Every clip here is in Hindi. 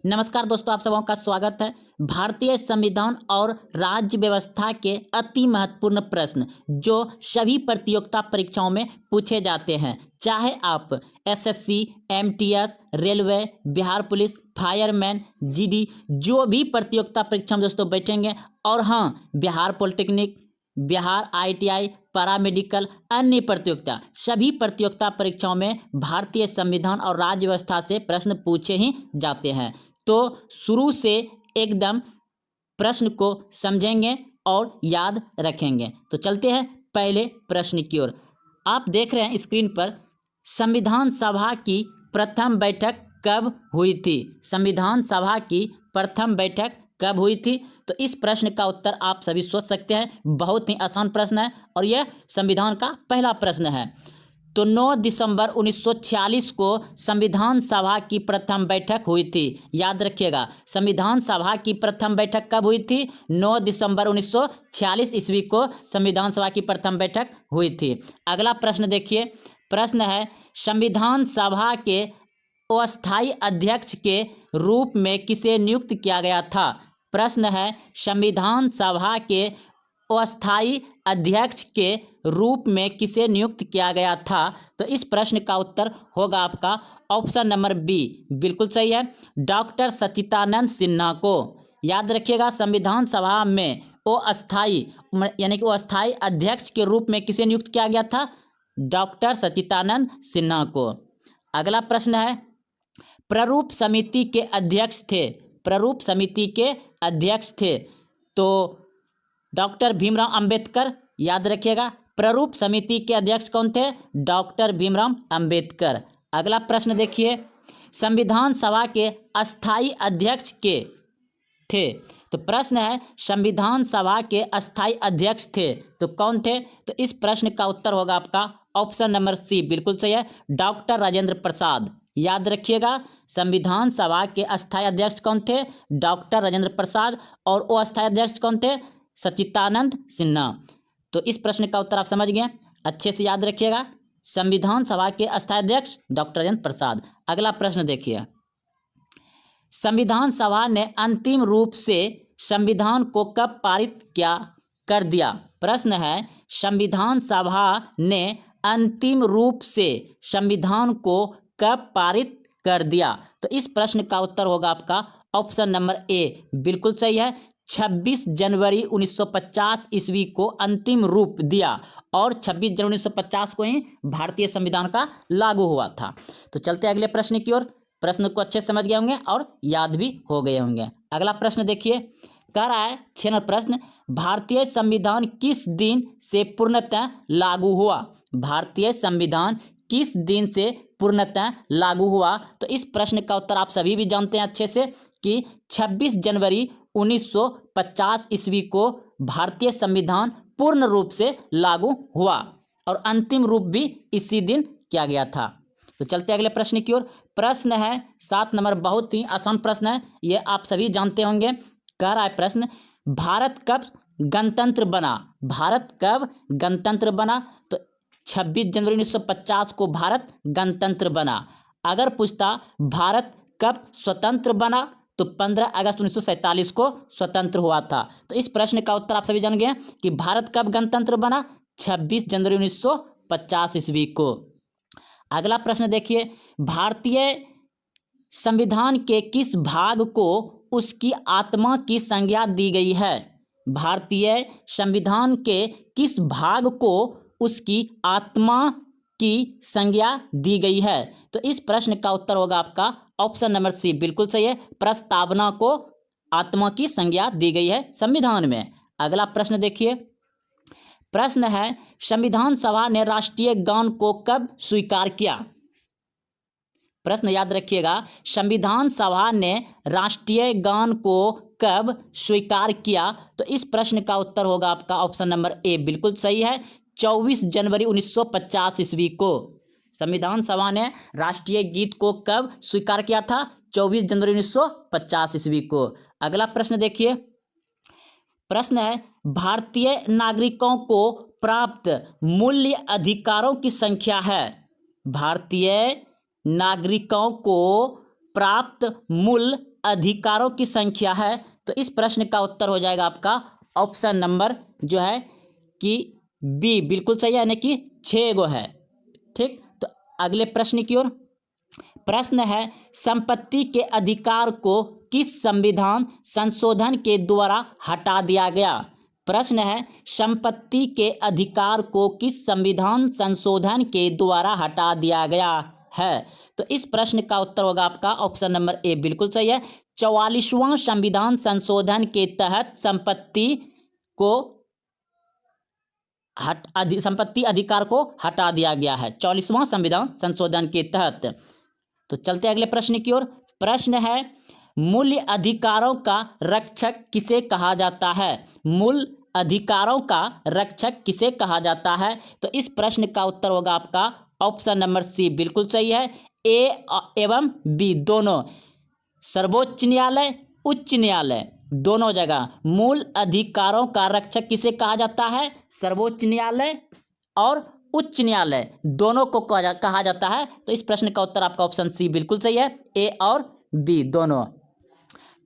नमस्कार दोस्तों, आप सबों का स्वागत है। भारतीय संविधान और राज्य व्यवस्था के अति महत्वपूर्ण प्रश्न जो सभी प्रतियोगिता परीक्षाओं में पूछे जाते हैं, चाहे आप SSC, MTS, railway, Bihar police, fireman, GD, जो भी प्रतियोगिता परीक्षा में दोस्तों बैठेंगे, और हाँ, Bihar polytechnic, Bihar ITI, paramedical, अन्य प्रतियोगिता, सभी प्रतियोगिता परीक्षाओं में भारतीय संविधान और राज्य व्यवस्था से प्रश्न पूछे ही जाते हैं। तो शुरू से एकदम प्रश्न को समझेंगे और याद रखेंगे। तो चलते हैं पहले प्रश्न की ओर। आप देख रहे हैं स्क्रीन पर, संविधान सभा की प्रथम बैठक कब हुई थी? संविधान सभा की प्रथम बैठक कब हुई थी? तो इस प्रश्न का उत्तर आप सभी सोच सकते हैं। बहुत ही आसान प्रश्न है और यह संविधान का पहला प्रश्न है। तो 9 दिसंबर 1946 को संविधान सभा की प्रथम बैठक हुई थी। याद रखिएगा, संविधान सभा की प्रथम बैठक कब हुई थी? 9 दिसंबर 1946 ईस्वी को संविधान सभा की प्रथम बैठक हुई थी। अगला प्रश्न देखिए। प्रश्न है, संविधान सभा के अस्थायी अध्यक्ष के रूप में किसे नियुक्त किया गया था? प्रश्न है, संविधान सभा के अस्थायी अध्यक्ष के रूप में किसे नियुक्त किया गया था? तो इस प्रश्न का उत्तर होगा आपका ऑप्शन नंबर बी, बिल्कुल सही है, डॉक्टर सच्चिदानंद सिन्हा को। याद रखिएगा, संविधान सभा में अस्थायी यानी कि अस्थायी अध्यक्ष के रूप में किसे नियुक्त किया गया था? डॉक्टर सच्चिदानंद सिन्हा को। अगला प्रश्न है, प्रारूप समिति के अध्यक्ष थे, प्रारूप समिति के अध्यक्ष थे तो डॉक्टर भीमराव अंबेडकर। याद रखिएगा, प्रारूप समिति के अध्यक्ष कौन थे? डॉक्टर भीमराव अंबेडकर। अगला प्रश्न देखिए, संविधान सभा के अस्थायी अध्यक्ष के थे। तो प्रश्न है, संविधान सभा के अस्थायी अध्यक्ष थे तो कौन थे? तो इस प्रश्न का उत्तर होगा आपका ऑप्शन नंबर सी, बिल्कुल सही है, डॉक्टर राजेंद्र प्रसाद। याद रखिएगा, संविधान सभा के अस्थायी अध्यक्ष कौन थे? डॉक्टर राजेंद्र प्रसाद। और वो अस्थायी अध्यक्ष कौन थे? सच्चिदानंद सिन्हा। तो इस प्रश्न का उत्तर आप समझ गए, अच्छे से याद रखिएगा, संविधान सभा के अस्थायी अध्यक्ष डॉक्टर राजेंद्र प्रसाद। अगला प्रश्न देखिए, संविधान सभा ने अंतिम रूप से संविधान को कब पारित कर दिया? प्रश्न है, संविधान सभा ने अंतिम रूप से संविधान को कब पारित कर दिया? तो इस प्रश्न का उत्तर होगा आपका ऑप्शन नंबर ए, बिल्कुल सही है, 26 जनवरी 1950 ईस्वी को अंतिम रूप दिया और 26 जनवरी 1950 को ही भारतीय संविधान का लागू हुआ था। तो चलते अगले प्रश्न की ओर। प्रश्न को अच्छे समझ गए होंगे और याद भी हो गए होंगे। अगला प्रश्न देखिए, कह रहा है 6 नंबर प्रश्न, भारतीय संविधान किस दिन से पूर्णतः लागू हुआ? भारतीय संविधान किस दिन से पूर्णतः लागू हुआ? तो इस प्रश्न का उत्तर आप सभी भी जानते हैं अच्छे से कि 26 जनवरी 1950 ईस्वी को भारतीय संविधान पूर्ण रूप से लागू हुआ और अंतिम रूप भी इसी दिन किया गया था। तो चलते अगले प्रश्न की ओर। प्रश्न है 7 नंबर, बहुत ही आसान प्रश्न है, ये आप सभी जानते होंगे। कह रहा है प्रश्न, भारत कब गणतंत्र बना? भारत कब गणतंत्र बना? तो 26 जनवरी 1950 को भारत गणतंत्र बना। अगर पूछता भारत कब स्वतंत्र बना, तो 15 अगस्त 1947 को स्वतंत्र हुआ था। तो इस प्रश्न का उत्तर आप सभी जान गए कि भारत कब गणतंत्र बना? 26 जनवरी 1950 ईस्वी को। अगला प्रश्न देखिए, भारतीय संविधान के किस भाग को उसकी आत्मा की संज्ञा दी गई है? भारतीय संविधान के किस भाग को उसकी आत्मा की संज्ञा दी गई है? तो इस प्रश्न का उत्तर होगा आपका ऑप्शन नंबर सी, बिल्कुल सही है, प्रस्तावना को आत्मा की संज्ञा दी गई है संविधान में। अगला प्रश्न देखिए, प्रश्न है, संविधान सभा ने राष्ट्रीय गान को कब स्वीकार किया? प्रश्न याद रखिएगा, संविधान सभा ने राष्ट्रीय गान को कब स्वीकार किया? तो इस प्रश्न का उत्तर होगा आपका ऑप्शन नंबर ए, बिल्कुल सही है, 24 जनवरी 1950 ईस्वी को संविधान सभा ने राष्ट्रीय गीत को कब स्वीकार किया था? 24 जनवरी 1950 ईस्वी को। अगला प्रश्न देखिए, प्रश्न है, भारतीय नागरिकों को प्राप्त मूल्य अधिकारों की संख्या है? भारतीय नागरिकों को प्राप्त मूल अधिकारों की संख्या है? तो इस प्रश्न का उत्तर हो जाएगा आपका ऑप्शन नंबर जो है कि बी बिल्कुल सही है, यानी कि 6 गो है। ठीक, तो अगले प्रश्न की ओर। प्रश्न है, संपत्ति के अधिकार को किस संविधान संशोधन के द्वारा हटा दिया गया? प्रश्न है, संपत्ति के अधिकार को किस संविधान संशोधन के द्वारा हटा दिया गया है? तो इस प्रश्न का उत्तर होगा आपका ऑप्शन नंबर ए बिल्कुल सही है। 44वां संविधान संशोधन के तहत संपत्ति अधिकार को हटा दिया गया है, 44वां संविधान संशोधन के तहत। तो चलते अगले प्रश्न की ओर। प्रश्न है, मूल अधिकारों का रक्षक किसे कहा जाता है? मूल अधिकारों का रक्षक किसे कहा जाता है? तो इस प्रश्न का उत्तर होगा आपका ऑप्शन नंबर सी बिल्कुल सही है। ए एवं बी दोनों, सर्वोच्च न्यायालय, उच्च न्यायालय, दोनों जगह मूल अधिकारों का रक्षक किसे कहा जाता है? सर्वोच्च न्यायालय और उच्च न्यायालय दोनों को कहा जाता है। तो इस प्रश्न का उत्तर आपका ऑप्शन सी बिल्कुल सही है, ए और बी दोनों।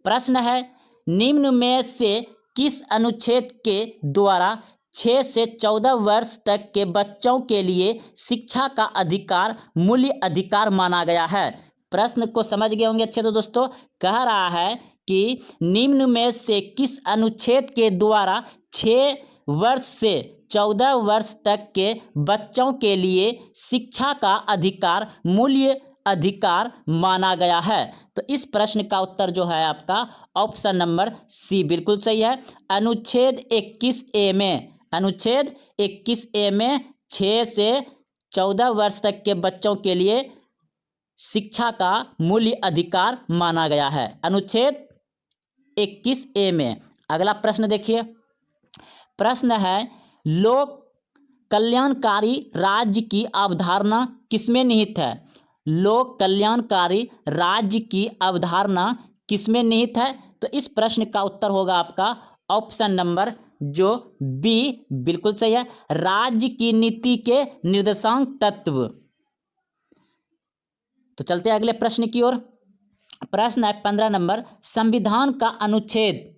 प्रश्न है, निम्न में से किस अनुच्छेद के द्वारा 6 से 14 वर्ष तक के बच्चों के लिए शिक्षा का अधिकार मूल्य अधिकार माना गया है? प्रश्न को समझ गए होंगे अच्छे। तो दोस्तों कह रहा है कि निम्न में से किस अनुच्छेद के द्वारा 6 वर्ष से 14 वर्ष तक के बच्चों के लिए शिक्षा का अधिकार मूल्य अधिकार माना गया है? तो इस प्रश्न का उत्तर जो है आपका ऑप्शन नंबर सी बिल्कुल सही है। अनुच्छेद 21A में, अनुच्छेद 21A में 6 से 14 वर्ष तक के बच्चों के लिए शिक्षा का मूल्य अधिकार माना गया है, अनुच्छेद 21A में। अगला प्रश्न देखिए। प्रश्न है, लोक कल्याणकारी राज्य की अवधारणा किसमें निहित है? लोक कल्याणकारी राज्य की अवधारणा किसमें निहित है? तो इस प्रश्न का उत्तर होगा आपका ऑप्शन नंबर जो बी बिल्कुल सही है, राज्य की नीति के निर्देशांक तत्व। तो चलते हैं अगले प्रश्न की ओर। प्रश्न है 15 नंबर, संविधान का अनुच्छेद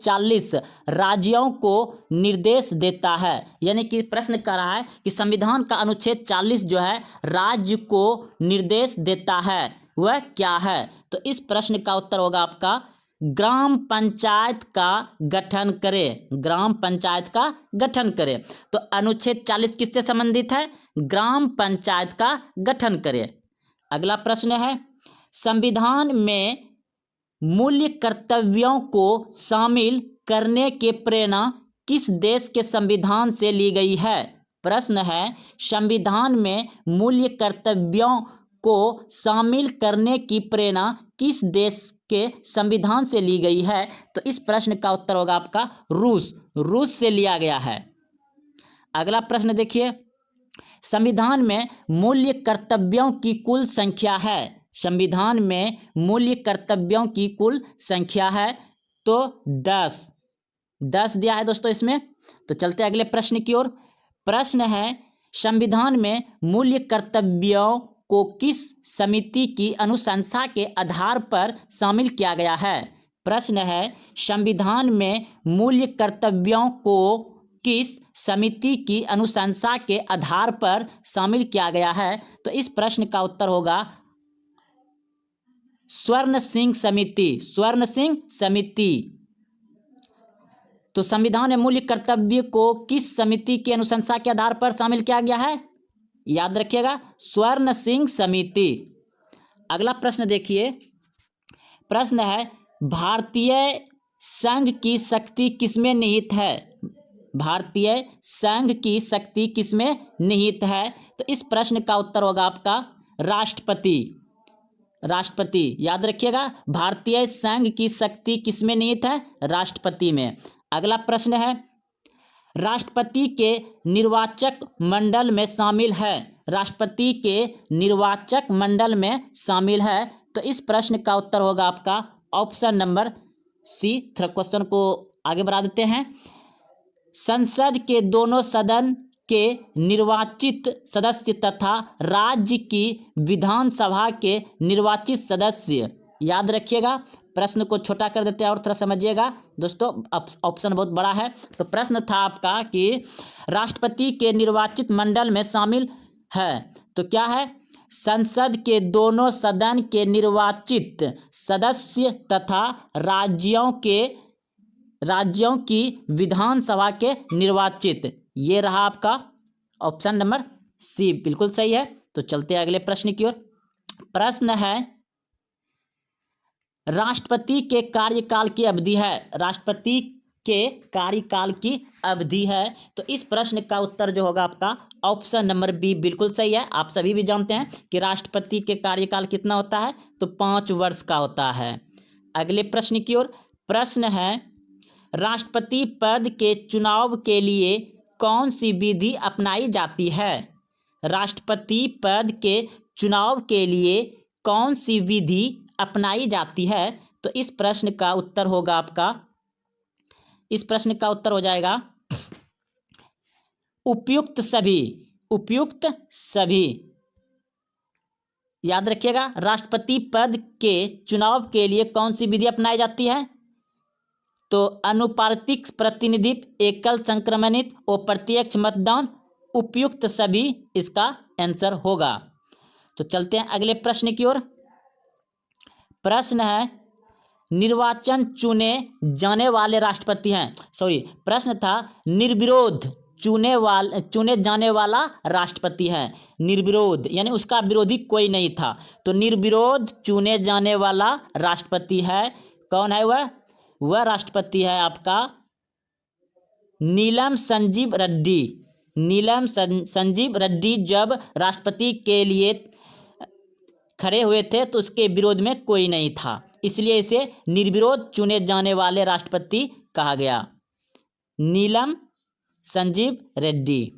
40 राज्यों को निर्देश देता है। यानी कि प्रश्न कर रहा है कि संविधान का अनुच्छेद 40 जो है राज्य को निर्देश देता है, वह क्या है? तो इस प्रश्न का उत्तर होगा आपका ग्राम पंचायत का गठन करे, ग्राम पंचायत का गठन करे। तो अनुच्छेद 40 किससे संबंधित है? ग्राम पंचायत का गठन करे। अगला प्रश्न है, संविधान में मूल्य कर्तव्यों को शामिल करने के प्रेरणा किस देश के संविधान से ली गई है? प्रश्न है, संविधान में मूल्य कर्तव्यों को शामिल करने की प्रेरणा किस देश के संविधान से ली गई है? तो इस प्रश्न का उत्तर होगा आपका रूस से लिया गया है। अगला प्रश्न देखिए, संविधान में मूल्य कर्तव्यों की कुल संख्या है, संविधान में मूल्य कर्तव्यों की कुल संख्या है तो 10 दिया है दोस्तों इसमें। तो चलते अगले प्रश्न की ओर। प्रश्न है, संविधान में मूल्य कर्तव्यों को किस समिति की अनुशंसा के आधार पर शामिल किया गया है? प्रश्न है, संविधान में मूल्य कर्तव्यों को किस समिति की अनुशंसा के आधार पर शामिल किया गया है? तो इस प्रश्न का उत्तर होगा स्वर्ण सिंह समिति। तो संविधान में मूल्य कर्तव्य को किस समिति की अनुशंसा के आधार पर शामिल किया गया है? याद रखिएगा, स्वर्ण सिंह समिति। अगला प्रश्न देखिए। प्रश्न है, भारतीय संघ की शक्ति किसमें निहित है? भारतीय संघ की शक्ति किसमें निहित है? तो इस प्रश्न का उत्तर होगा आपका राष्ट्रपति। याद रखिएगा, भारतीय संघ की शक्ति किसमें निहित है? राष्ट्रपति में। अगला प्रश्न है, राष्ट्रपति के निर्वाचक मंडल में शामिल है, राष्ट्रपति के निर्वाचक मंडल में शामिल है। तो इस प्रश्न का उत्तर होगा आपका ऑप्शन नंबर सी। थोड़ा क्वेश्चन को आगे बढ़ा देते हैं। संसद के दोनों सदन के निर्वाचित सदस्य तथा राज्य की विधानसभा के निर्वाचित सदस्य। याद रखिएगा, प्रश्न को छोटा कर देते हैं और थोड़ा समझिएगा दोस्तों, ऑप्शन बहुत बड़ा है। तो प्रश्न था आपका कि राष्ट्रपति के निर्वाचित मंडल में शामिल है, तो क्या है, संसद के दोनों सदन के निर्वाचित सदस्य तथा राज्यों की विधानसभा के निर्वाचित। ये रहा आपका ऑप्शन नंबर सी, बिल्कुल सही है। तो चलते हैं अगले प्रश्न की ओर। प्रश्न है, राष्ट्रपति के कार्यकाल की अवधि है, राष्ट्रपति के कार्यकाल की अवधि है, तो इस प्रश्न का उत्तर जो होगा आपका ऑप्शन नंबर बी बिल्कुल सही है। आप सभी भी जानते हैं कि राष्ट्रपति के कार्यकाल कितना होता है, तो 5 वर्ष का होता है। अगले प्रश्न की ओर। प्रश्न है, राष्ट्रपति पद के चुनाव के लिए कौन सी विधि अपनाई जाती है? राष्ट्रपति पद के चुनाव के लिए कौन सी विधि अपनाई जाती है? तो इस प्रश्न का उत्तर होगा आपका, इस प्रश्न का उत्तर हो जाएगा उपयुक्त सभी, उपयुक्त सभी। याद रखिएगा, राष्ट्रपति पद के चुनाव के लिए कौन सी विधि अपनाई जाती है? तो अनुपातिक प्रतिनिधित्व, एकल संक्रमणित और प्रत्यक्ष मतदान, उपयुक्त सभी इसका आंसर होगा। तो चलते हैं अगले प्रश्न की ओर। प्रश्न है, निर्वाचन चुने जाने वाले राष्ट्रपति हैं, प्रश्न था निर्विरोध चुने जाने वाला राष्ट्रपति है। निर्विरोध यानी उसका विरोधी कोई नहीं था, तो निर्विरोध चुने जाने वाला राष्ट्रपति है। कौन है वह राष्ट्रपति है आपका नीलम संजीव रेड्डी। नीलम संजीव रेड्डी जब राष्ट्रपति के लिए खड़े हुए थे तो उसके विरोध में कोई नहीं था, इसलिए इसे निर्विरोध चुने जाने वाले राष्ट्रपति कहा गया। नीलम संजीव रेड्डी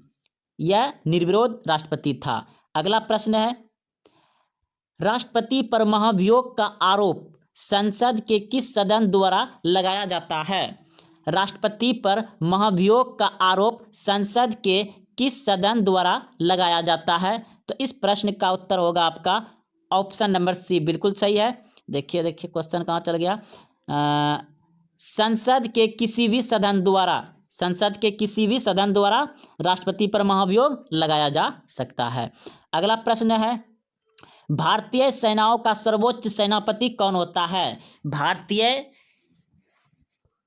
यह निर्विरोध राष्ट्रपति था। अगला प्रश्न है, राष्ट्रपति पर महाभियोग का आरोप संसद के किस सदन द्वारा लगाया जाता है? राष्ट्रपति पर महाभियोग का आरोप संसद के किस सदन द्वारा लगाया जाता है? तो इस प्रश्न का उत्तर होगा आपका ऑप्शन नंबर सी, बिल्कुल सही है। देखिए क्वेश्चन कहाँ चल गया। संसद के किसी भी सदन द्वारा राष्ट्रपति पर महाभियोग लगाया जा सकता है। अगला प्रश्न है, भारतीय सेनाओं का सर्वोच्च सेनापति कौन होता है? भारतीय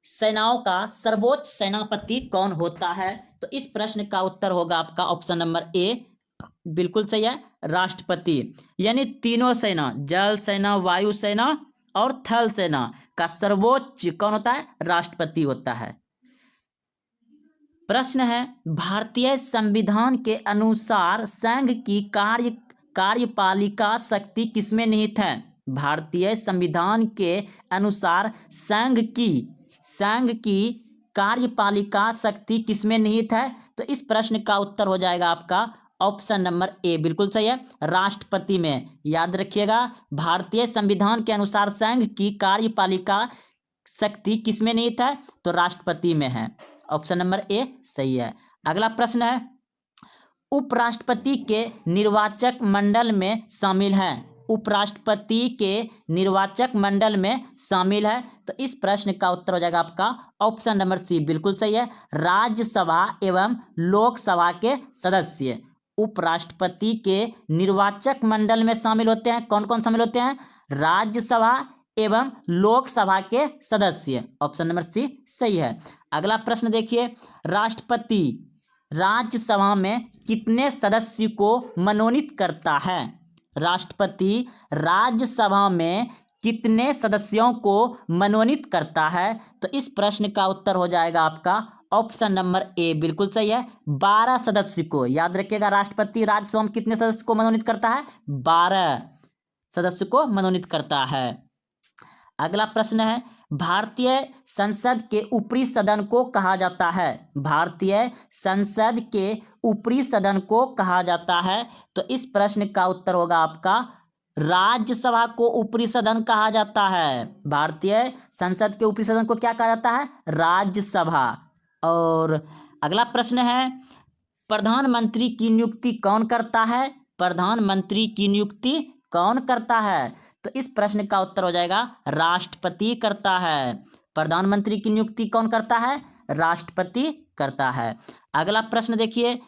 सेनाओं का सर्वोच्च सेनापति कौन होता है? तो इस प्रश्न का उत्तर होगा आपका ऑप्शन नंबर ए, बिल्कुल सही है, राष्ट्रपति। यानी तीनों सेना, जल सेना, वायु सेना और थल सेना का सर्वोच्च कौन होता है? राष्ट्रपति होता है। प्रश्न है, भारतीय संविधान के अनुसार संघ की कार्यपालिका शक्ति किसमें निहित है? भारतीय संविधान के अनुसार संघ की कार्यपालिका शक्ति किसमें निहित है? तो इस प्रश्न का उत्तर हो जाएगा आपका ऑप्शन नंबर ए, बिल्कुल सही है, राष्ट्रपति में। याद रखिएगा, भारतीय संविधान के अनुसार संघ की कार्यपालिका शक्ति किसमें निहित है? तो राष्ट्रपति में है। ऑप्शन नंबर ए सही है। अगला प्रश्न है, उपराष्ट्रपति के निर्वाचक मंडल में शामिल है। उपराष्ट्रपति के निर्वाचक मंडल में शामिल है, तो इस प्रश्न का उत्तर हो जाएगा आपका ऑप्शन नंबर सी, बिल्कुल सही है, राज्यसभा एवं लोकसभा के सदस्य उपराष्ट्रपति के निर्वाचक मंडल में शामिल होते हैं। कौन कौन शामिल होते हैं? राज्यसभा एवं लोकसभा के सदस्य। ऑप्शन नंबर सी सही है। अगला प्रश्न देखिए, राष्ट्रपति राज्यसभा में कितने सदस्य को मनोनीत करता है? राष्ट्रपति राज्यसभा में कितने सदस्यों को मनोनीत करता है? तो इस प्रश्न का उत्तर हो जाएगा आपका ऑप्शन नंबर ए, बिल्कुल सही है, 12 सदस्य को। याद रखिएगा, राष्ट्रपति राज्यसभा में कितने सदस्य को मनोनीत करता है? 12 सदस्य को मनोनीत करता है। अगला प्रश्न है, भारतीय संसद के ऊपरी सदन को कहा जाता है? भारतीय संसद के ऊपरी सदन को कहा जाता है, तो इस प्रश्न का उत्तर होगा आपका राज्यसभा को ऊपरी सदन कहा जाता है। भारतीय संसद के ऊपरी सदन को क्या कहा जाता है? राज्यसभा। और अगला प्रश्न है, प्रधानमंत्री की नियुक्ति कौन करता है? प्रधानमंत्री की नियुक्ति कौन करता है? तो इस प्रश्न का उत्तर हो जाएगा राष्ट्रपति करता है। प्रधानमंत्री की नियुक्ति कौन करता है? राष्ट्रपति करता है। अगला प्रश्न देखिए,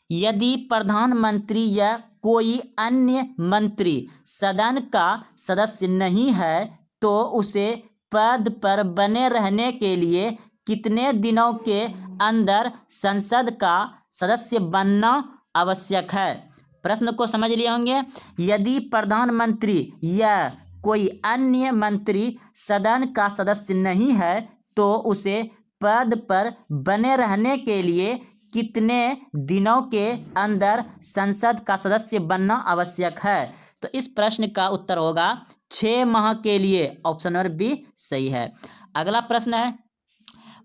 यदि प्रधानमंत्री या कोई अन्य मंत्री सदन का सदस्य नहीं है तो उसे पद पर बने रहने के लिए कितने दिनों के अंदर संसद का सदस्य बनना आवश्यक है? प्रश्न को समझ लिए होंगे। यदि प्रधानमंत्री या कोई अन्य मंत्री सदन का सदस्य नहीं है तो उसे पद पर बने रहने के लिए कितने दिनों के अंदर संसद का सदस्य बनना आवश्यक है? तो इस प्रश्न का उत्तर होगा 6 माह के लिए। ऑप्शन नंबर बी सही है। अगला प्रश्न है,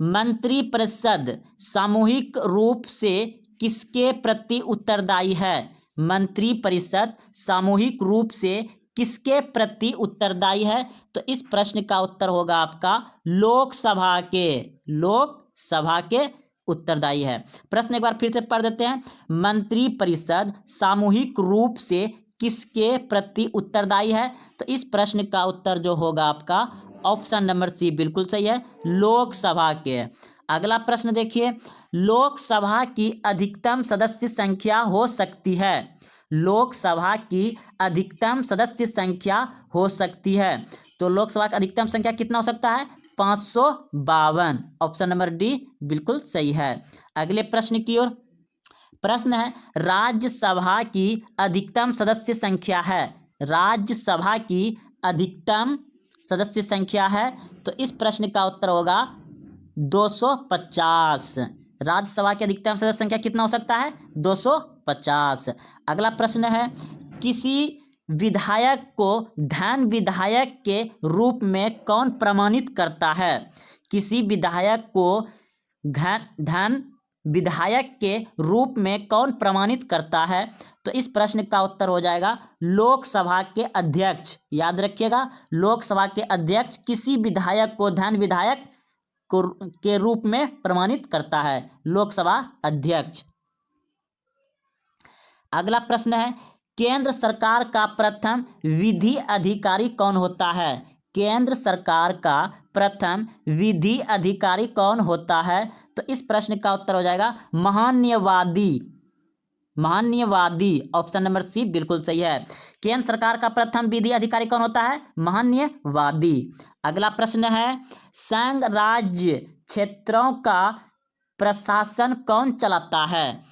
मंत्रिपरिषद सामूहिक रूप से किसके प्रति उत्तरदायी है? मंत्रिपरिषद सामूहिक रूप से किसके प्रति उत्तरदायी है? तो इस प्रश्न का उत्तर होगा आपका लोकसभा के। लोकसभा के उत्तरदायी है। प्रश्न एक बार फिर से पढ़ देते हैं। मंत्रिपरिषद सामूहिक रूप से किसके प्रति उत्तरदायी है? तो इस प्रश्न का उत्तर जो होगा आपका ऑप्शन नंबर सी बिल्कुल सही है, लोकसभा के। अगला प्रश्न देखिए, लोकसभा की अधिकतम सदस्य संख्या हो सकती है। लोकसभा की अधिकतम सदस्य संख्या हो सकती है। तो लोकसभा की अधिकतम संख्या कितना हो सकता है? 552। ऑप्शन नंबर डी बिल्कुल सही है। अगले प्रश्न की ओर। प्रश्न है, राज्यसभा की अधिकतम सदस्य संख्या है। राज्यसभा की अधिकतम सदस्य संख्या है। तो इस प्रश्न का उत्तर होगा 250। राज्यसभा की अधिकतम सदस्य संख्या कितना हो सकता है? 250। अगला प्रश्न है, किसी विधायक को धन विधायक के रूप में कौन प्रमाणित करता है? किसी विधायक को धन विधायक के रूप में कौन प्रमाणित करता है? तो इस प्रश्न का उत्तर हो जाएगा लोकसभा के अध्यक्ष। याद रखिएगा, लोकसभा के अध्यक्ष किसी विधायक को धन विधायक के रूप में प्रमाणित करता है, लोकसभा अध्यक्ष। अगला प्रश्न है, केंद्र सरकार का प्रथम विधि अधिकारी कौन होता है? केंद्र सरकार का प्रथम विधि अधिकारी कौन होता है? तो इस प्रश्न का उत्तर हो जाएगा महान्यवादी। महान्यवादी। ऑप्शन नंबर सी बिल्कुल सही है। केंद्र सरकार का प्रथम विधि अधिकारी कौन होता है? महान्यवादी। अगला प्रश्न है, संघ राज्य क्षेत्रों का प्रशासन कौन चलाता है?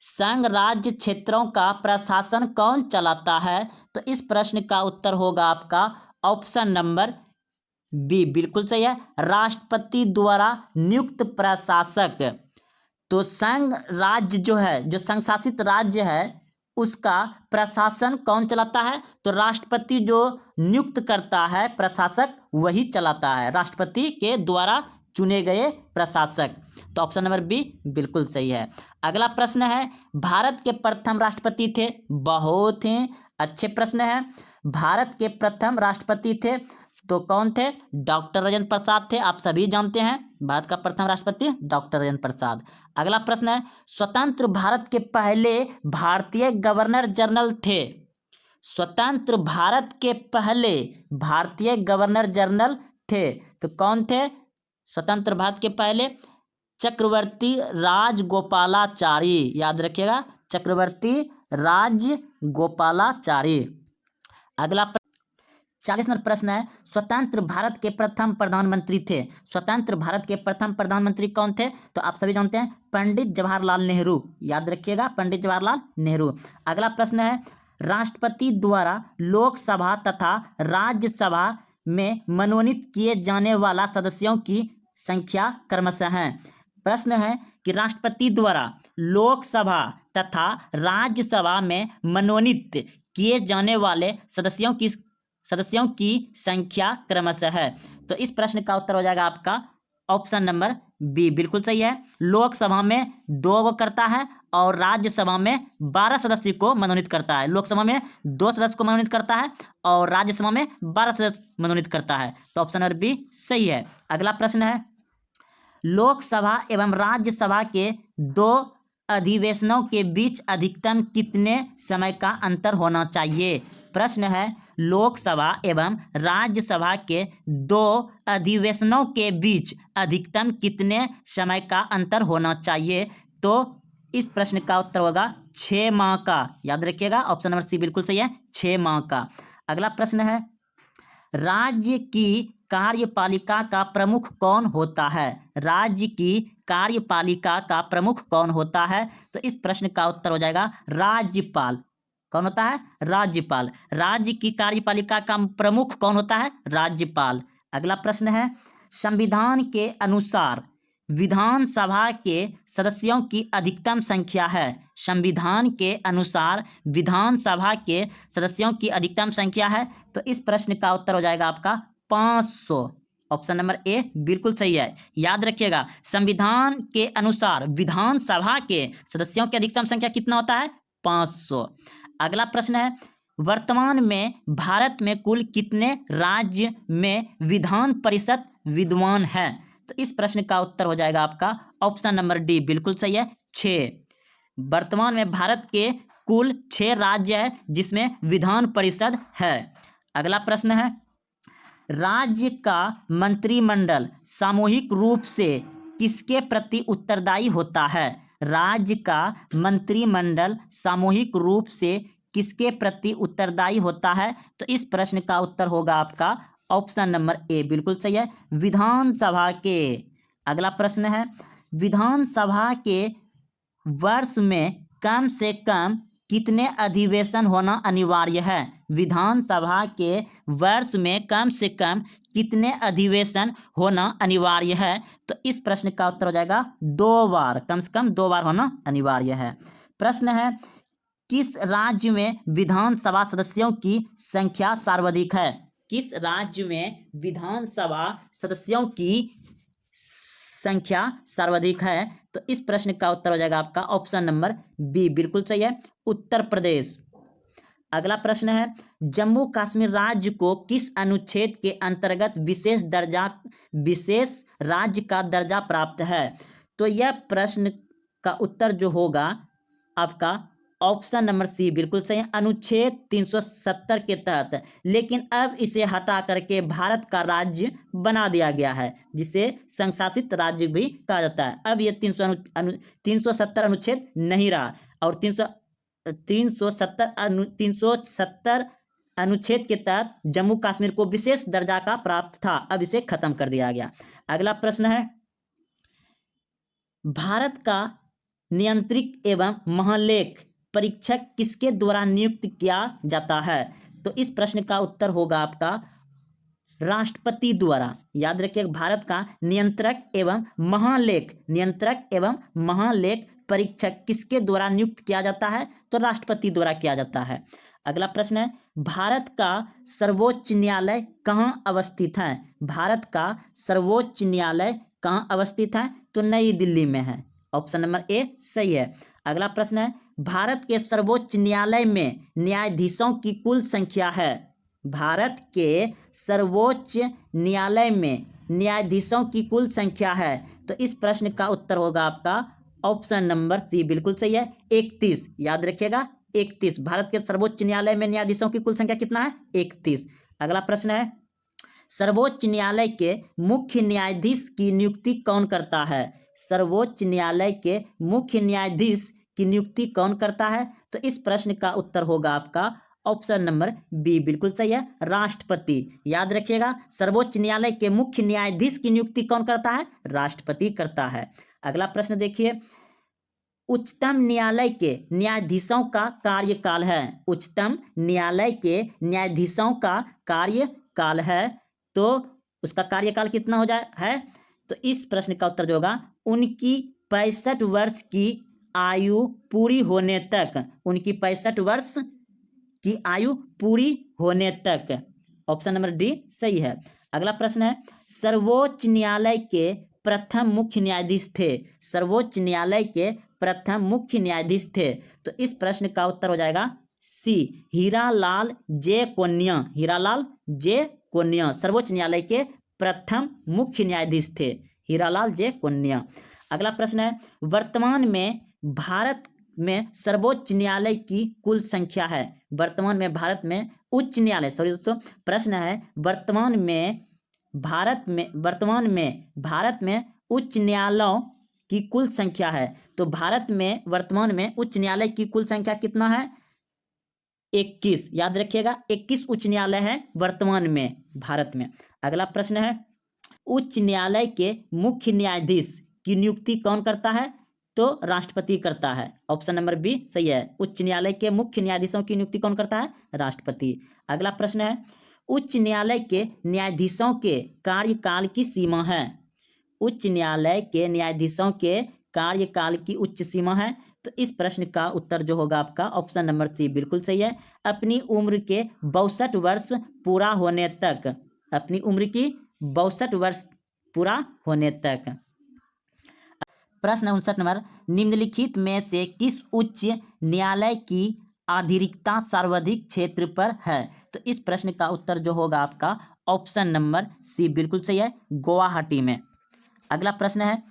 संघ राज्य क्षेत्रों का प्रशासन कौन चलाता है? तो इस प्रश्न का उत्तर होगा आपका ऑप्शन नंबर बी बिल्कुल सही है, राष्ट्रपति द्वारा नियुक्त प्रशासक। तो संघ राज्य जो है, जो संघ शासित राज्य है, उसका प्रशासन कौन चलाता है? तो राष्ट्रपति जो नियुक्त करता है प्रशासक वही चलाता है, राष्ट्रपति के द्वारा चुने गए प्रशासक। तो ऑप्शन नंबर बी बिल्कुल सही है। अगला प्रश्न है, भारत के प्रथम राष्ट्रपति थे? बहुत ही अच्छे प्रश्न है। भारत के प्रथम राष्ट्रपति थे तो कौन थे? डॉक्टर राजेंद्र प्रसाद थे। आप सभी जानते हैं भारत का प्रथम राष्ट्रपति डॉक्टर राजेंद्र प्रसाद। अगला प्रश्न है, स्वतंत्र भारत के पहले भारतीय गवर्नर जनरल थे? स्वतंत्र भारत के पहले भारतीय गवर्नर जनरल थे तो कौन थे? स्वतंत्र भारत के पहले चक्रवर्ती राजगोपालाचारी। याद रखिएगा, चक्रवर्ती राजगोपालाचारी। अगला 40 नंबर प्रश्न है, स्वतंत्र भारत के प्रथम प्रधानमंत्री थे? स्वतंत्र भारत के प्रथम प्रधानमंत्री कौन थे? तो आप सभी जानते हैं पंडित जवाहरलाल नेहरू। याद रखिएगा, पंडित जवाहरलाल नेहरू। अगला प्रश्न है, राष्ट्रपति द्वारा लोकसभा तथा राज्यसभा में मनोनीत किए जाने वाला सदस्यों की संख्या क्रमशः है। प्रश्न है कि राष्ट्रपति द्वारा लोकसभा तथा राज्यसभा में मनोनीत किए जाने वाले सदस्यों की संख्या क्रमशः है। तो इस प्रश्न का उत्तर हो जाएगा आपका ऑप्शन नंबर बी बिल्कुल सही है। लोकसभा में 2 करता है और राज्यसभा में 12 सदस्य को मनोनीत करता है। लोकसभा में 2 सदस्य को मनोनीत करता है और राज्यसभा में 12 सदस्य मनोनीत करता है। तो ऑप्शन नंबर बी सही है। अगला प्रश्न है, लोकसभा एवं राज्यसभा के 2 अधिवेशनों के बीच अधिकतम कितने समय का अंतर होना चाहिए? प्रश्न है, लोकसभा एवं राज्यसभा के 2 अधिवेशनों के बीच अधिकतम कितने समय का अंतर होना चाहिए? तो इस प्रश्न का उत्तर होगा 6 माह का। याद रखिएगा, ऑप्शन नंबर सी बिल्कुल सही है, 6 माह का। अगला प्रश्न है, राज्य की कार्यपालिका का प्रमुख कौन होता है? राज्य की कार्यपालिका का प्रमुख कौन होता है? तो इस प्रश्न का उत्तर हो जाएगा राज्यपाल। कौन होता है? राज्यपाल। राज्य की कार्यपालिका का प्रमुख कौन होता है? राज्यपाल। अगला प्रश्न है, संविधान के अनुसार विधानसभा के सदस्यों की अधिकतम संख्या है। संविधान के अनुसार विधानसभा के सदस्यों की अधिकतम संख्या है। तो इस प्रश्न का उत्तर हो जाएगा आपका 500। ऑप्शन नंबर ए बिल्कुल सही है। याद रखिएगा, संविधान के अनुसार विधानसभा के सदस्यों की अधिकतम संख्या कितना होता है? 500। अगला प्रश्न है, वर्तमान में भारत में कुल कितने राज्य में विधान परिषद विद्यमान है? तो इस प्रश्न का उत्तर हो जाएगा आपका ऑप्शन नंबर डी बिल्कुल सही है, 6। वर्तमान में भारत के कुल 6 राज्य है जिसमें विधान परिषद है। अगला प्रश्न है, राज्य का मंत्रिमंडल सामूहिक रूप से किसके प्रति उत्तरदायी होता है? राज्य का मंत्रिमंडल सामूहिक रूप से किसके प्रति उत्तरदायी होता है? तो इस प्रश्न का उत्तर होगा आपका ऑप्शन नंबर ए बिल्कुल सही है, विधानसभा के। अगला प्रश्न है, विधानसभा के वर्ष में कम से कम कितने अधिवेशन होना अनिवार्य है? विधानसभा के वर्ष में कम से कम कितने अधिवेशन होना अनिवार्य है? तो इस प्रश्न का उत्तर हो जाएगा 2 बार, कम से कम 2 बार होना अनिवार्य है। प्रश्न है, किस राज्य में विधानसभा सदस्यों की संख्या सर्वाधिक है? किस राज्य में विधानसभा सदस्यों की संख्या सर्वाधिक है? तो इस प्रश्न का उत्तर हो जाएगा आपका ऑप्शन नंबर बी बिल्कुल सही है, उत्तर प्रदेश। अगला प्रश्न है, जम्मू कश्मीर राज्य को किस अनुच्छेद के अंतर्गत विशेष राज्य का दर्जा प्राप्त है? तो यह प्रश्न का उत्तर जो होगा आपका ऑप्शन नंबर सी बिल्कुल सही है, अनुच्छेद 370 के तहत। लेकिन अब इसे हटा करके भारत का राज्य बना दिया गया है, जिसे संघ शासित राज्य भी कहा जाता है। अब ये 370 अनुच्छेद नहीं रहा और 370 अनुच्छेद के तहत जम्मू कश्मीर को विशेष दर्जा का प्राप्त था, अब इसे खत्म कर दिया गया। अगला प्रश्न है, भारत का नियंत्रक एवं महालेख परीक्षक किसके द्वारा नियुक्त किया जाता है? तो इस प्रश्न का उत्तर होगा आपका राष्ट्रपति द्वारा। याद रखिए, भारत का नियंत्रक एवं महालेख परीक्षक किसके द्वारा नियुक्त किया जाता है? तो राष्ट्रपति द्वारा किया जाता है। अगला प्रश्न है, भारत का सर्वोच्च न्यायालय कहाँ अवस्थित है? भारत का सर्वोच्च न्यायालय कहाँ अवस्थित है? तो नई दिल्ली में है। ऑप्शन नंबर ए सही है। अगला प्रश्न है, भारत के सर्वोच्च न्यायालय में न्यायाधीशों की कुल संख्या है? भारत के सर्वोच्च न्यायालय में न्यायाधीशों की कुल संख्या है? तो इस प्रश्न का उत्तर होगा आपका ऑप्शन नंबर सी बिल्कुल सही है, 31। याद रखिएगा, 31। भारत के सर्वोच्च न्यायालय में न्यायाधीशों की कुल संख्या कितना है? 31। अगला प्रश्न है, सर्वोच्च न्यायालय के मुख्य न्यायाधीश की नियुक्ति कौन करता है? सर्वोच्च न्यायालय के मुख्य न्यायाधीश की नियुक्ति कौन करता है? तो इस प्रश्न का उत्तर होगा आपका ऑप्शन नंबर बी बिल्कुल सही है, राष्ट्रपति। याद रखिएगा, सर्वोच्च न्यायालय के मुख्य न्यायाधीश की नियुक्ति कौन करता है? राष्ट्रपति करता है। अगला प्रश्न देखिए, उच्चतम न्यायालय के न्यायाधीशों का कार्यकाल है। उच्चतम न्यायालय के न्यायाधीशों का कार्यकाल है, तो उसका कार्यकाल कितना हो जाए है? तो इस प्रश्न का उत्तर जो होगा, उनकी 65 वर्ष की आयु पूरी होने तक, उनकी 65 वर्ष की आयु पूरी होने तक। ऑप्शन नंबर डी सही है। अगला प्रश्न है, सर्वोच्च न्यायालय के प्रथम मुख्य न्यायाधीश थे? सर्वोच्च न्यायालय के प्रथम मुख्य न्यायाधीश थे? तो इस प्रश्न का उत्तर हो जाएगा सी, हीरालाल जे कोन्या। हीरालाल जे कोन्या सर्वोच्च न्यायालय के प्रथम मुख्य न्यायाधीश थे, हीरालाल जे कोन्या। अगला प्रश्न है, वर्तमान में भारत में सर्वोच्च न्यायालय की कुल संख्या है? वर्तमान में भारत में उच्च न्यायालय, सॉरी दोस्तों, प्रश्न है वर्तमान में भारत में उच्च न्यायालयों की कुल संख्या है। तो भारत में वर्तमान में उच्च न्यायालय की कुल संख्या कितना है? 21। याद रखिएगा, 21 उच्च न्यायालय है वर्तमान में भारत में। अगला प्रश्न है, उच्च न्यायालय के मुख्य न्यायाधीश की नियुक्ति कौन करता है? तो राष्ट्रपति करता है। ऑप्शन नंबर बी सही है। उच्च न्यायालय के मुख्य न्यायाधीशों की नियुक्ति कौन करता है? राष्ट्रपति। अगला प्रश्न है, उच्च न्यायालय के न्यायाधीशों के कार्यकाल की सीमा है? उच्च न्यायालय के न्यायाधीशों के कार्यकाल की उच्च सीमा है? तो इस प्रश्न का उत्तर जो होगा आपका ऑप्शन नंबर सी बिल्कुल सही है। अपनी उम्र के 62 वर्ष पूरा होने तक, अपनी उम्र की 62 वर्ष पूरा होने तक। प्रश्न 59 नंबर, निम्नलिखित में से किस उच्च न्यायालय की आधिकारिकता सर्वाधिक क्षेत्र पर है? तो इस प्रश्न का उत्तर जो होगा आपका ऑप्शन नंबर सी बिल्कुल सही है, गुवाहाटी में। अगला प्रश्न है,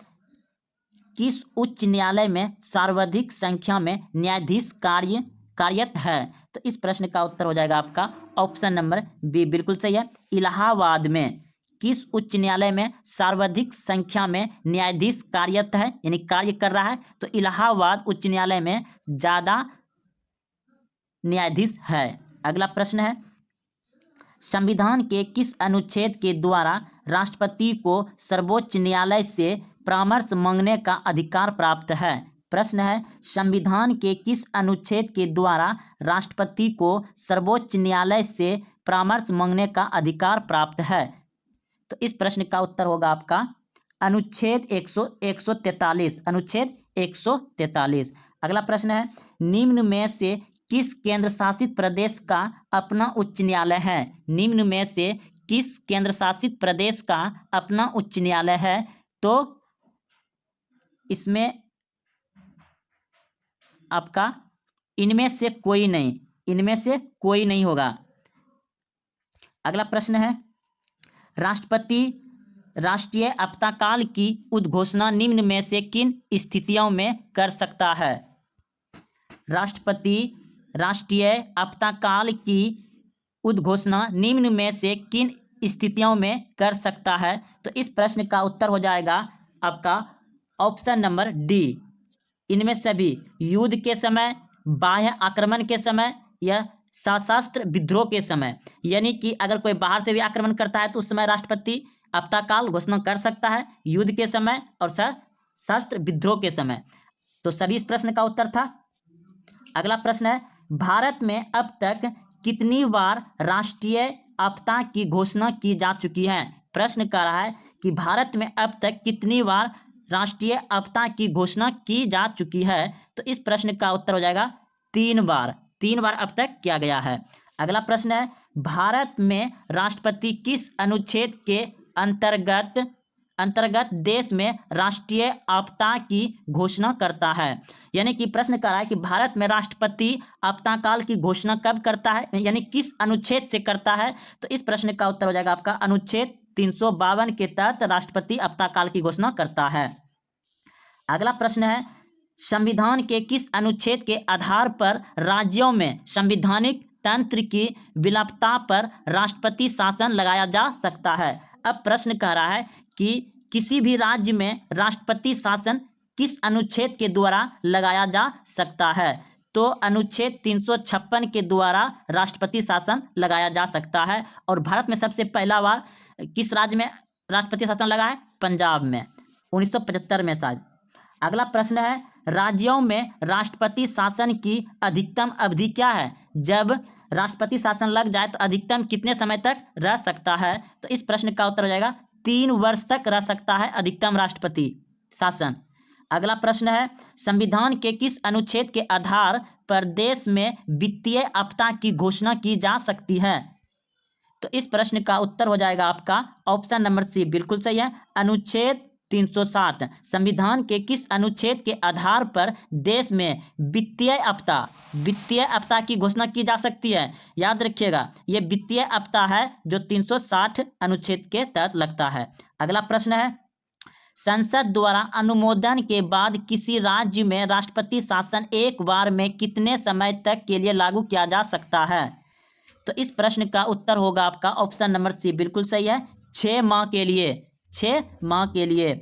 किस उच्च न्यायालय में सर्वाधिक संख्या में न्यायाधीश कार्यरत है? तो इस प्रश्न का उत्तर हो जाएगा आपका ऑप्शन नंबर बी बिल्कुल सही है, इलाहाबाद में। किस उच्च न्यायालय में सर्वाधिक संख्या में न्यायाधीश कार्यरत है, यानी कार्य कर रहा है? तो इलाहाबाद उच्च न्यायालय में ज़्यादा न्यायाधीश है। अगला प्रश्न है, संविधान के किस अनुच्छेद के द्वारा राष्ट्रपति को सर्वोच्च न्यायालय से परामर्श मांगने का अधिकार प्राप्त है? प्रश्न है, संविधान के किस अनुच्छेद के द्वारा राष्ट्रपति को सर्वोच्च न्यायालय से परामर्श मांगने का अधिकार प्राप्त है? तो इस प्रश्न का उत्तर होगा आपका अनुच्छेद 143, अनुच्छेद 143। अगला प्रश्न है, निम्न में से किस केंद्र शासित प्रदेश का अपना उच्च न्यायालय है? निम्न में से किस केंद्र शासित प्रदेश का अपना उच्च न्यायालय है? तो इसमें आपका इनमें से कोई नहीं होगा। अगला प्रश्न है, राष्ट्रपति राष्ट्रीय आपातकाल की उद्घोषणा निम्न में से किन स्थितियों में कर सकता है? राष्ट्रपति राष्ट्रीय आपातकाल की उद्घोषणा निम्न में से किन स्थितियों में कर सकता है? तो इस प्रश्न का उत्तर हो जाएगा आपका ऑप्शन नंबर डी, इनमें सभी। युद्ध के समय, बाह्य आक्रमण के समय या सशस्त्र विद्रोह के समय। यानी कि अगर कोई बाहर से भी आक्रमण करता है तो उस समय राष्ट्रपति आपातकाल घोषणा कर सकता है, युद्ध के समय और सशस्त्र विद्रोह के समय। तो सभी इस प्रश्न का उत्तर था। अगला प्रश्न है, भारत में अब तक कितनी बार राष्ट्रीय आपदा की घोषणा की जा चुकी है? प्रश्न कर रहा है कि भारत में अब तक कितनी बार राष्ट्रीय आपदा की घोषणा की जा चुकी है? तो इस प्रश्न का उत्तर हो जाएगा 3 बार। 3 बार अब तक किया गया है। अगला प्रश्न है, भारत में राष्ट्रपति किस अनुच्छेद के अंतर्गत देश में राष्ट्रीय आपदा की घोषणा करता है? यानी कि प्रश्न कर रहा है कि भारत में राष्ट्रपति आपातकाल की घोषणा कब करता है, यानी किस अनुच्छेद से करता है? तो इस प्रश्न का उत्तर हो जाएगा आपका अनुच्छेद 352 के तहत राष्ट्रपति आपातकाल की घोषणा करता है। अगला प्रश्न है, संविधान के किस अनुच्छेद के आधार पर राज्यों में संवैधानिक तंत्र की विलुप्तता पर राष्ट्रपति शासन लगाया जा सकता है? अब प्रश्न कह रहा है कि किसी भी राज्य में राष्ट्रपति शासन किस अनुच्छेद के द्वारा लगाया जा सकता है? तो अनुच्छेद 356 के द्वारा राष्ट्रपति शासन लगाया जा सकता है। और भारत में सबसे पहला बार किस राज्य में राष्ट्रपति शासन लगा है? पंजाब में 1975 में शायद। अगला प्रश्न है, राज्यों में राष्ट्रपति शासन की अधिकतम अवधि क्या है? जब राष्ट्रपति शासन लग जाए तो अधिकतम कितने समय तक रह सकता है? तो इस प्रश्न का उत्तर हो जाएगा 3 वर्ष तक रह सकता है अधिकतम राष्ट्रपति शासन। अगला प्रश्न है, संविधान के किस अनुच्छेद के आधार पर देश में वित्तीय आपदा की घोषणा की जा सकती है? तो इस प्रश्न का उत्तर हो जाएगा आपका ऑप्शन नंबर सी बिल्कुल सही है, अनुच्छेद 307। संविधान के किस अनुच्छेद के आधार पर देश में वित्तीय आपदा की घोषणा की जा सकती है? याद रखिएगा, ये वित्तीय आपदा है जो 360 अनुच्छेद के तहत लगता है। अगला प्रश्न है, संसद द्वारा अनुमोदन के बाद किसी राज्य में राष्ट्रपति शासन एक बार में कितने समय तक के लिए लागू किया जा सकता है? तो इस प्रश्न का उत्तर होगा आपका ऑप्शन नंबर सी, बिल्कुल सही है, 6 माह के लिए। 6 माह के लिए।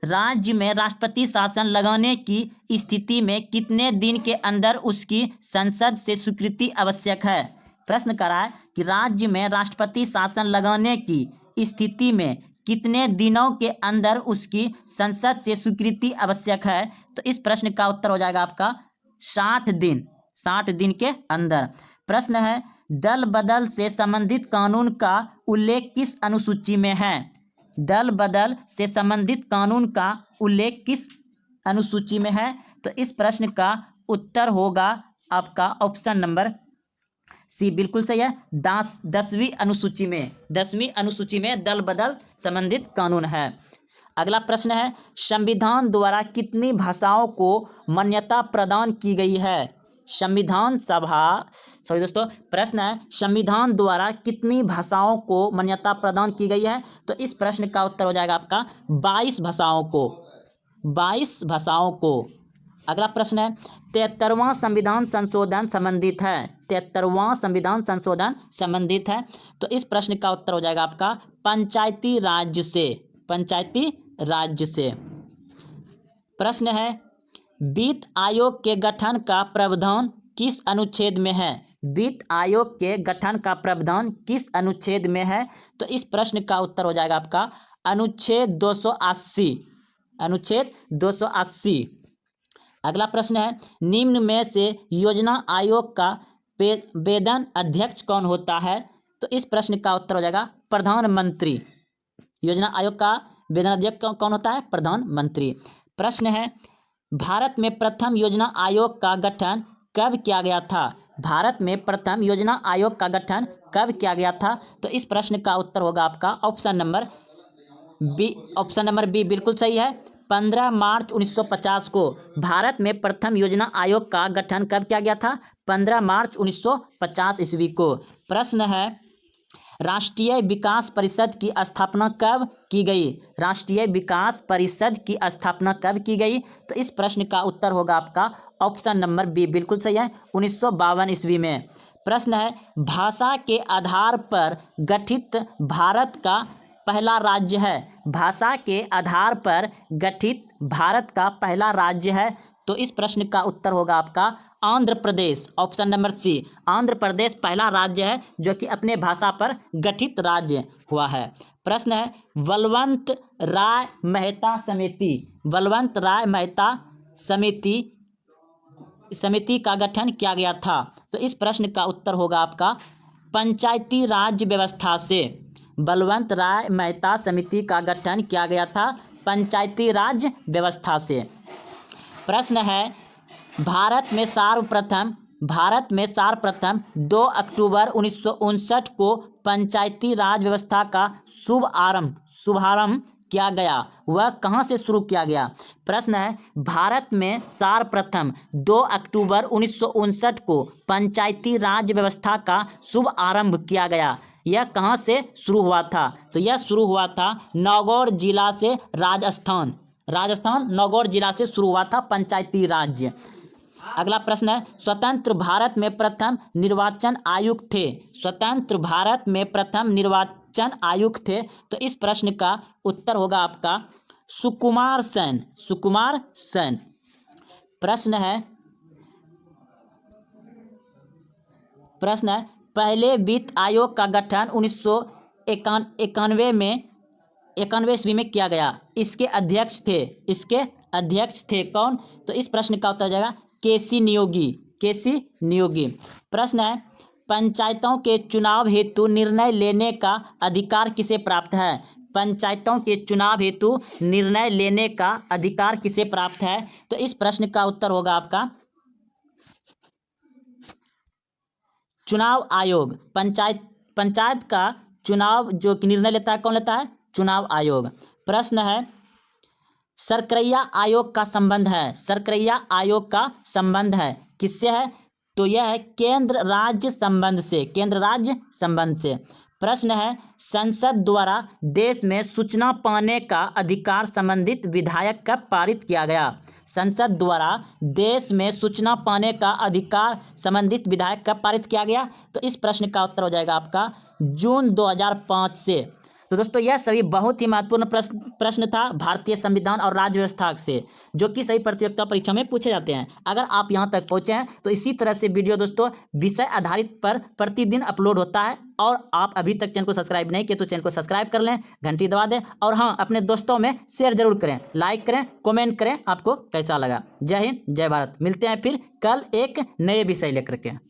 राज्य में राष्ट्रपति शासन लगाने की स्थिति में कितने दिन के अंदर उसकी संसद से स्वीकृति आवश्यक है? प्रश्न करा है कि राज्य में राष्ट्रपति शासन लगाने की स्थिति में कितने दिनों के अंदर उसकी संसद से स्वीकृति आवश्यक है? तो इस प्रश्न का उत्तर हो जाएगा आपका 60 दिन। 60 दिन के अंदर। प्रश्न है, दल बदल से संबंधित कानून का उल्लेख किस अनुसूची में है? दल बदल से संबंधित कानून का उल्लेख किस अनुसूची में है? तो इस प्रश्न का उत्तर होगा आपका ऑप्शन नंबर सी, बिल्कुल सही है, 10वीं अनुसूची में। 10वीं अनुसूची में दल बदल संबंधित कानून है। अगला प्रश्न है, संविधान द्वारा कितनी भाषाओं को मान्यता प्रदान की गई है? प्रश्न है, संविधान द्वारा कितनी भाषाओं को मान्यता प्रदान की गई है? तो इस प्रश्न का उत्तर हो जाएगा आपका 22 भाषाओं को। 22 भाषाओं को। अगला प्रश्न है, 73वां संविधान संशोधन संबंधित है। 73वां संविधान संशोधन संबंधित है। तो इस प्रश्न का उत्तर हो जाएगा आपका पंचायती राज्य से। पंचायती राज्य से। प्रश्न है, वित्त आयोग के गठन का प्रावधान किस अनुच्छेद में है? वित्त आयोग के गठन का प्रावधान किस अनुच्छेद में है? तो इस प्रश्न का उत्तर हो जाएगा आपका अनुच्छेद 280। अनुच्छेद 280। अगला प्रश्न है, निम्न में से योजना आयोग का वेतन अध्यक्ष कौन होता है? तो इस प्रश्न का उत्तर हो जाएगा प्रधानमंत्री। योजना आयोग का वेतन अध्यक्ष कौन होता है? प्रधानमंत्री। प्रश्न है, भारत में प्रथम योजना आयोग का गठन कब किया गया था? भारत में प्रथम योजना आयोग का गठन कब किया गया था? तो इस प्रश्न का उत्तर होगा आपका option number B. Option number B बिल्कुल सही है, 15 मार्च 1950 को भारत में प्रथम योजना आयोग का गठन कब किया गया था? 15 मार्च 1950 ईस्वी को। प्रश्न है, राष्ट्रीय विकास परिषद की स्थापना कब की गई? राष्ट्रीय विकास परिषद की स्थापना कब की गई? तो इस प्रश्न का उत्तर होगा आपका ऑप्शन नंबर बी, बिल्कुल सही है, 1952 ईस्वी में। प्रश्न है, भाषा के आधार पर गठित भारत का पहला राज्य है। भाषा के आधार पर गठित भारत का पहला राज्य है। तो इस प्रश्न का उत्तर होगा आपका Andhra Pradesh. Option number C, Andhra Pradesh पहला राज्य है जो कि अपने भाषा पर गठित राज्य हुआ है। प्रश्न है, बलवंत राय मेहता समिति। बलवंत राय मेहता समिति का गठन किया गया था। तो इस प्रश्न का उत्तर होगा आपका पंचायती राज व्यवस्था से। बलवंत राय मेहता समिति का गठन किया गया था पंचायती राज व्यवस्था से। प्रश्न है, भारत में सर्वप्रथम 2 अक्टूबर 1959 को पंचायती राज व्यवस्था का शुभारंभ किया गया, वह कहाँ से शुरू किया गया? प्रश्न है, भारत में सर्वप्रथम 2 अक्टूबर 1959 को पंचायती राज व्यवस्था का शुभारंभ किया गया, यह कहाँ से शुरू हुआ था? तो यह शुरू हुआ था नागौर जिला से, राजस्थान नागौर जिला से शुरू हुआ था पंचायती राज्य। अगला प्रश्न है, स्वतंत्र भारत में प्रथम निर्वाचन आयुक्त थे। स्वतंत्र भारत में प्रथम निर्वाचन आयुक्त थे। तो इस प्रश्न का उत्तर होगा आपका सुकुमार सेन। सुकुमार सेन। प्रश्न है, पहले वित्त आयोग का गठन 1991 ईस्वी में किया गया। इसके अध्यक्ष थे कौन? तो इस प्रश्न का उत्तर हो जाएगा केसी नियोगी। प्रश्न है, पंचायतों के चुनाव हेतु निर्णय लेने का अधिकार किसे प्राप्त है? पंचायतों के चुनाव हेतु निर्णय लेने का अधिकार किसे प्राप्त है? तो इस प्रश्न का उत्तर होगा आपका चुनाव आयोग। पंचायत का चुनाव जो निर्णय लेता है, कौन लेता है? चुनाव आयोग। प्रश्न है, सरकैया आयोग का संबंध है किससे है? तो यह है केंद्र राज्य संबंध से। प्रश्न है, संसद द्वारा देश में सूचना पाने का अधिकार संबंधित विधेयक कब पारित किया गया? संसद द्वारा देश में सूचना पाने का अधिकार संबंधित विधेयक कब पारित किया गया? तो इस प्रश्न का उत्तर हो जाएगा आपका जून 2005 से। तो दोस्तों यह सभी बहुत ही महत्वपूर्ण प्रश्न था भारतीय संविधान और राज्य व्यवस्था से, जो कि सभी प्रतियोगिता परीक्षा में पूछे जाते हैं। अगर आप यहां तक पहुंचे हैं तो इसी तरह से वीडियो दोस्तों विषय आधारित पर प्रतिदिन अपलोड होता है। और आप अभी तक चैनल को सब्सक्राइब नहीं किए तो चैनल को सब्सक्राइब कर लें, घंटी दबा दें, और हाँ, अपने दोस्तों में शेयर जरूर करें, लाइक करें, कमेंट करें आपको कैसा लगा। जय हिंद, जय भारत। मिलते हैं फिर कल एक नए विषय लेकर के।